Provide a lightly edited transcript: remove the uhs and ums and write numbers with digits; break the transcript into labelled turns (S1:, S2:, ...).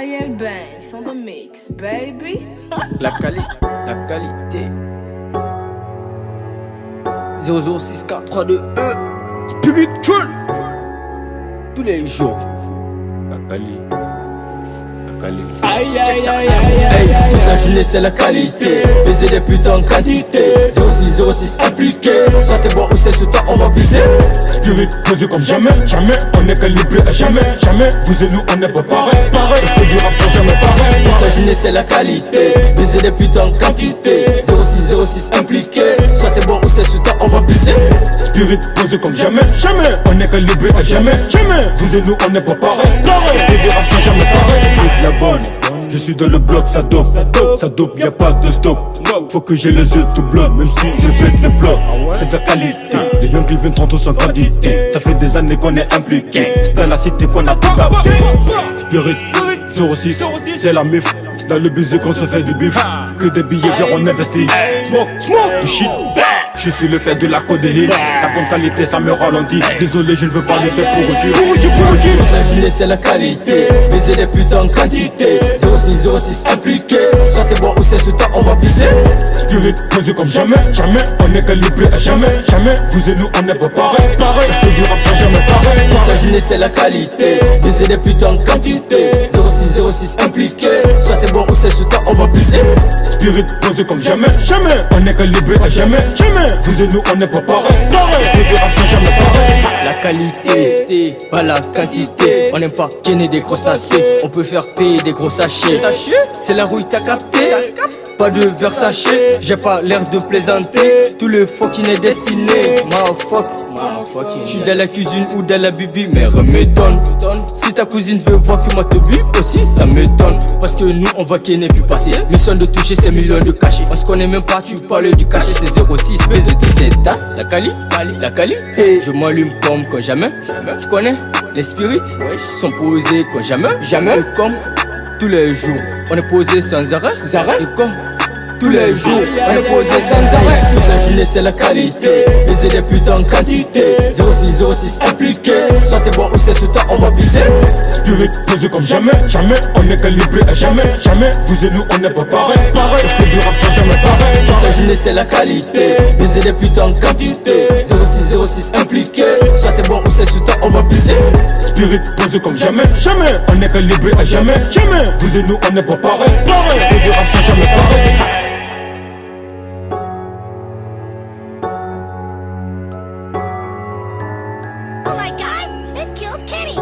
S1: Ariel Banks on the mix, baby.
S2: La qualité. 0064321 Spiritual. Tous les jours. La qualité.
S3: Aïe aïe aïe
S2: Hey,
S3: aïe
S2: toute la journée c'est la qualité. Baiser des putains en quantité. 06 impliqué. Soit t'es bon ou c'est sous toi on va baiser.
S4: Spirit posé comme jamais, jamais. On est calibré à jamais, jamais. Vous et nous on n'est pas pareil, pareil. Il faut du rap sans jamais pareil.
S2: Toute la journée c'est la qualité. Baiser des putains en quantité. 06 impliqué. Soit t'es bon ou c'est sous toi on va baiser.
S4: Spirit posé comme jamais, jamais. On est calibré à jamais, jamais. Vous et nous on n'est pas pareil, pareil. Il faut du rap sans jamais pareil. Toute la bonne. Je suis dans le bloc, ça dope, y'a pas de stop. Faut que j'ai les yeux tout blancs, même si je pète le bloc. C'est de la qualité, les young qui viennent 30 sans quantité. Ça fait des années qu'on est impliqué, c'est dans la cité qu'on a tout capté. Spirit 06, c'est la mif. C'est dans le baiser qu'on se fait du bif. Que des billets verts on investit. Smoke, du shit. Je suis le fait de la codéine. La bonne qualité ça me ralentit. Désolé je ne veux pas le tête pour Dieu.
S2: Toute la journée c'est la qualité. Baiser des putains en quantité. 06 impliqué. Soit t'es bon ou c'est sous toi on va baiser.
S4: Spirit posé comme jamais, jamais. On est calibré à jamais, jamais. Vous et nous on n'est pas pareil, pareil. Il faut du rap sans jamais pareil.
S2: Toute la journée c'est la qualité. Baiser des putains en quantité. 06 impliqué. Soit t'es bon ou c'est sous toi on va baiser.
S4: Spirit posé comme jamais, jamais. On est calibré à jamais, jamais. Vous et nous on n'est pas pareil, pareil. Il faut du rap sans jamais pareil.
S2: La qualité, pas la quantité. On n'aime pas gagner des grosses tasseries. On peut faire payer des gros sachets. C'est la rouille t'as capté. Pas de Versace. J'ai pas l'air de plaisanter. Tout le fucking est destiné. J'suis dans la cuisine ou dans la bibi, mais m'étonne. Si ta cousine veut voir que moi te bute aussi, ça m'étonne. Parce que nous on va kenner puis passer. Mission de toucher ces millions de cachets. On se connaît même pas, tu parles du cachet. C'est 06, baiser tous ces tasses. La qualité. Je m'allume comme quand jamais. Tu connais les spirits sont posés quand jamais. Et comme tous les jours, on est posé sans arrêt. Et comme tous les jours, on est posé sans arrêt. Toute la journée c'est la qualité. Baiser des putains en quantité. 06 impliqué. Soit t'es bon ou c'est sous toi on va baiser.
S4: Spirit posé comme jamais, jamais. On est calibré à jamais, jamais. Vous et nous on n'est pas pareil, pareil. Il faut du rap sans jamais pareil.
S2: Toute la journée c'est la qualité. Baiser des putains en quantité. 06 impliqué. Soit t'es bon ou c'est sous toi on va baiser.
S4: Spirit posé comme jamais, jamais. On est calibré à jamais, jamais. Vous et nous on n'est pas pareil, pareil. Il faut du rap sans jamais pareil.
S5: Oh my god, it killed Kenny!